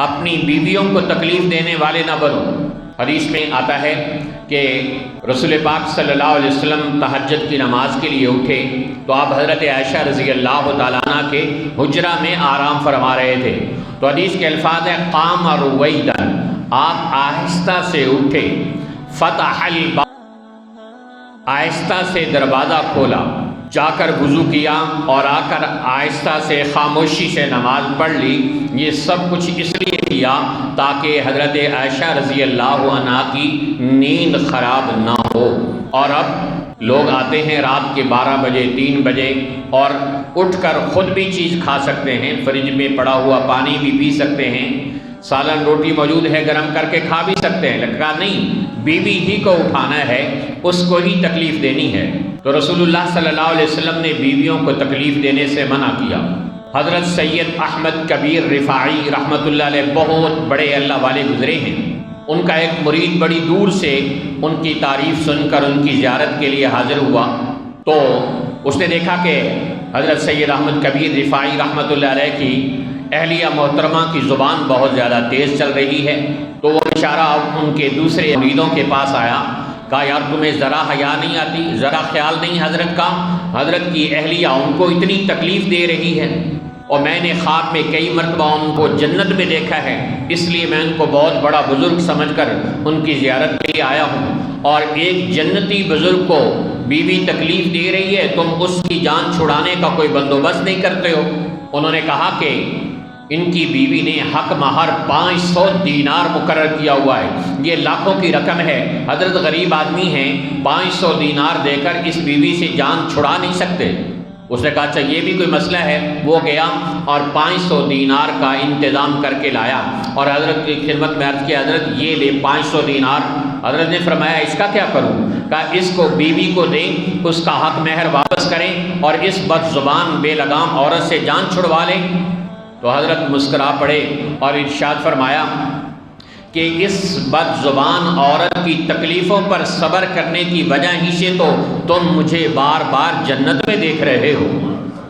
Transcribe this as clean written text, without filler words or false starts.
اپنی بیویوں کو تکلیف دینے والے نہ بنو۔ حدیث میں آتا ہے کہ رسول پاک صلی اللہ علیہ وسلم تہجد کی نماز کے لیے اٹھے تو آپ حضرت عائشہ رضی اللہ تعالیٰ عنہ کے حجرہ میں آرام فرما رہے تھے، تو حدیث کے الفاظ ہیں قام رویدن، آپ آہستہ سے اٹھے، فتح الباب، آہستہ سے دروازہ کھولا، جا کر وضو کیا اور آ کر آہستہ سے خاموشی سے نماز پڑھ لی۔ یہ سب کچھ اس لیے کیا تاکہ حضرت عائشہ رضی اللہ عنہا کی نیند خراب نہ ہو۔ اور اب لوگ آتے ہیں رات کے 12 بجے 3 بجے اور اٹھ کر خود بھی چیز کھا سکتے ہیں، فریج میں پڑا ہوا پانی بھی پی سکتے ہیں، سالن روٹی موجود ہے گرم کر کے کھا بھی سکتے ہیں، لگا نہیں بیوی ہی کو اٹھانا ہے، اس کو ہی تکلیف دینی ہے۔ تو رسول اللہ صلی اللہ علیہ وسلم نے بیویوں کو تکلیف دینے سے منع کیا۔ حضرت سید احمد کبیر رفاعی رحمۃ اللہ علیہ بہت بڑے اللہ والے گزرے ہیں، ان کا ایک مرید بڑی دور سے ان کی تعریف سن کر ان کی زیارت کے لیے حاضر ہوا، تو اس نے دیکھا کہ حضرت سید احمد کبیر رفاعی رحمۃ اللہ علیہ کی اہلیہ محترمہ کی زبان بہت زیادہ تیز چل رہی ہے، تو وہ اشارہ ان کے دوسرے مریدوں کے پاس آیا، کہا یار تمہیں ذرا حیا نہیں آتی، ذرا خیال نہیں حضرت کا، حضرت کی اہلیہ ان کو اتنی تکلیف دے رہی ہے اور میں نے خواب میں کئی مرتبہ ان کو جنت میں دیکھا ہے، اس لیے میں ان کو بہت بڑا بزرگ سمجھ کر ان کی زیارت کے لیے آیا ہوں، اور ایک جنتی بزرگ کو بیوی تکلیف دے رہی ہے، تم اس کی جان چھڑانے کا کوئی بندوبست نہیں کرتے ہو۔ انہوں نے کہا کہ ان کی بیوی نے حق مہر 500 دینار مقرر کیا ہوا ہے، یہ لاکھوں کی رقم ہے، حضرت غریب آدمی ہیں، 500 دینار دے کر اس بیوی سے جان چھڑا نہیں سکتے۔ اس نے کہا اچھا یہ بھی کوئی مسئلہ ہے، وہ گیا اور 500 دینار کا انتظام کر کے لایا اور حضرت کی خدمت میں عرض کیا حضرت یہ لے 500 دینار۔ حضرت نے فرمایا اس کا کیا کروں؟ کہا اس کو بیوی کو دیں، اس کا حق مہر واپس کریں اور اس بد زبان بے لگام عورت سے جان چھڑوا لیں۔ تو حضرت مسکرا پڑے اور ارشاد فرمایا کہ اس بد زبان عورت کی تکلیفوں پر صبر کرنے کی وجہ ہی سے تو تم مجھے بار بار جنت میں دیکھ رہے ہو۔